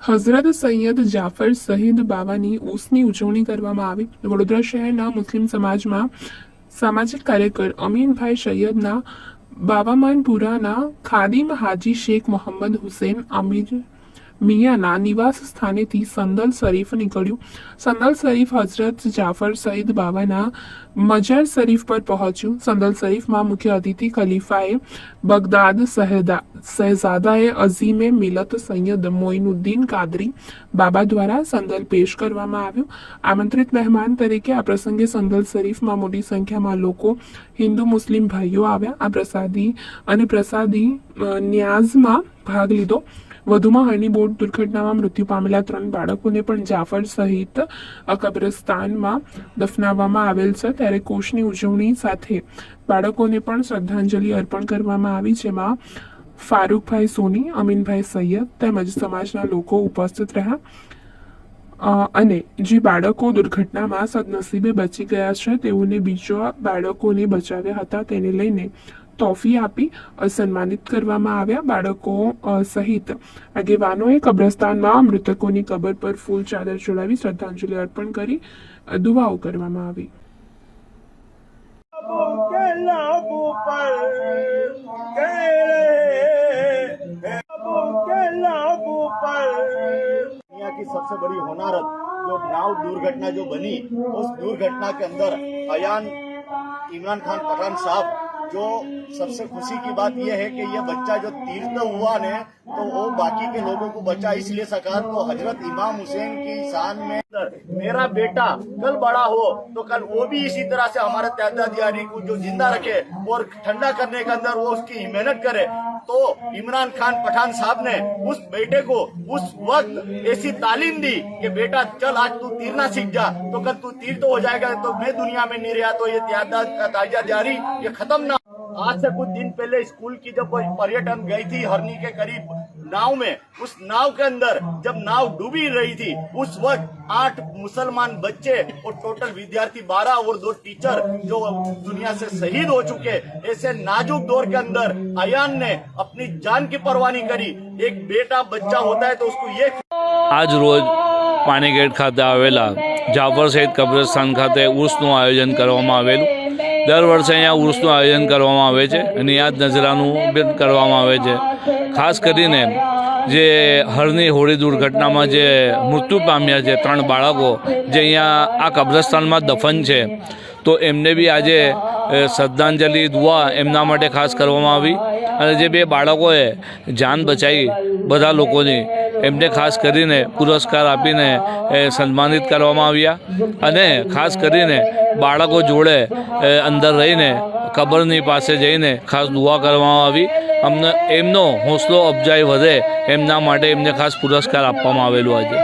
હઝરત સૈયદ જાફર શહીદ બાવાની ઉર્સની ઉજવણી કરવામાં આવી। વડોદરા શહેરના મુસ્લિમ સમાજમાં સામાજિક કાર્યકર અમીનભાઈ સૈયદના બાવામાનપુરાના ખાદિમ હાજી શેખ મોહમ્મદ હુસૈન અમીર મિયાના નિવાસ સ્થાનેથી સંદલ શરીફ નીકળ્યું। સંદલ શરીફ હઝરત જાફર સઈદ બાવાના મજાર શરીફ પર પહોંચ્યું। સંદલ શરીફમાં મુખ્ય અતિથિ ખલીફાએ બગદાદ શહેજાદાએ અઝીમે મિલત સૈયદ મોઇનુદ્દીન કાદરી બાબા દ્વારા સંદલ પેશ કરવામાં આવ્યું। આમંત્રિત મહેમાન તરીકે આ પ્રસંગે સંદલ શરીફમાં મોટી સંખ્યામાં લોકો હિન્દુ મુસ્લિમ ભાઈઓ આવ્યા। આ પ્રસાદી ન્યાઝમાં ભાગ લીધો। વધુમાં હરની બોટ દુર્ઘટનામાં મૃત્યુ પામેલા 3 બાળકોને પણ જાફર સહિત કબ્રસ્તાનમાં દફનાવવામાં આવેલ છે। ત્યારે કોષની ઉજવણી સાથે બાળકોને પણ શ્રદ્ધાંજલિ અર્પણ કરવામાં આવી, જેમાં ફારૂકભાઈ સોની, અમીનભાઈ સૈયદ તેમજ સમાજના લોકો ઉપસ્થિત રહ્યા અને જે બાળકો દુર્ઘટનામાં સદનસીબે બચી ગયા છે તેઓને બીજા બાળકોને બચાવ્યા હતા તેને લઈને તોફી આપી સન્માનિત કરવામાં આવ્યા। બાળકો સહિત આગેવાનોએ કબ્રસ્તાનમાં મૃતકોની કબર પર ફૂલ ચાદર ચડાવી શ્રદ્ધાંજલિ અર્પણ કરી દુઆઓ કરવામાં આવી। दुनिया की सबसे बड़ी होनारत जो नाव दुर्घटना जो बनी, उस दुर्घटना के अंदर अयान इमरान खान पठान साहब, जो सबसे खुशी की बात यह है कि ये बच्चा जो तीर्थ हुआ ने तो वो बाकी के लोगों को बचा इसलिए सका। तो हजरत इमाम हुसैन की शान में मेरा बेटा कल बड़ा हो तो कल वो भी इसी तरह से हमारे त्यादादियारी को जो जिंदा रखे और ठंडा करने के अंदर वो उसकी मेहनत करे। तो इमरान खान पठान साहब ने उस बेटे को उस वक्त ऐसी तालीम दी कि बेटा चल आज तू तीरना सीख जा, तो कल तू तीर तो हो जाएगा, तो मैं दुनिया में नहीं रहा तो ये त्यादादियारी ये खत्म ना। आज से कुछ दिन पहले स्कूल की जब पर्यटन गई थी हरनी के करीब नाव में, उस नाव के अंदर जब नाव डूबी रही थी उस वक्त 8 मुसलमान बच्चे और टोटल विद्यार्थी 12 और 2 टीचर जो दुनिया से शहीद हो चुके। ऐसे नाजुक दौर के अंदर अयान ने अपनी जान की परवाह नहीं करी। एक बेटा बच्चा होता है तो उसको ये आज रोज पानीगेट खाते आवेला जाफर सईद कब्रસ્તાન ખાતે ઉર્સનું આયોજન કરવામાં આવેલું। દર વર્ષે અહીંયા ઉર્સનું આયોજન કરવામાં આવે છે અને યાદ નજરાનું પણ કરવામાં આવે છે। ખાસ કરીને જે હરની હોળી દુર્ઘટનામાં જે મૃત્યુ પામ્યા છે 3 બાળકો જે અહીંયા આ કબ્રસ્તાનમાં દફન છે, તો એમને બી આજે શ્રદ્ધાંજલિ દુઆ એમના માટે ખાસ કરવામાં આવી અને જે 2 બાળકોએ જાન બચાવી બધા લોકોની એમને ખાસ કરીને પુરસ્કાર આપીને સન્માનિત કરવામાં આવ્યા અને ખાસ કરીને બાળકો જોડે અંદર રહીને કબરની પાસે જઈને ખાસ દુઆ કરવામાં આવી। અમને એમનો હોંસલો અફજાઈ વધે એમના માટે એમને ખાસ પુરસ્કાર આપવામાં આવેલું આજે।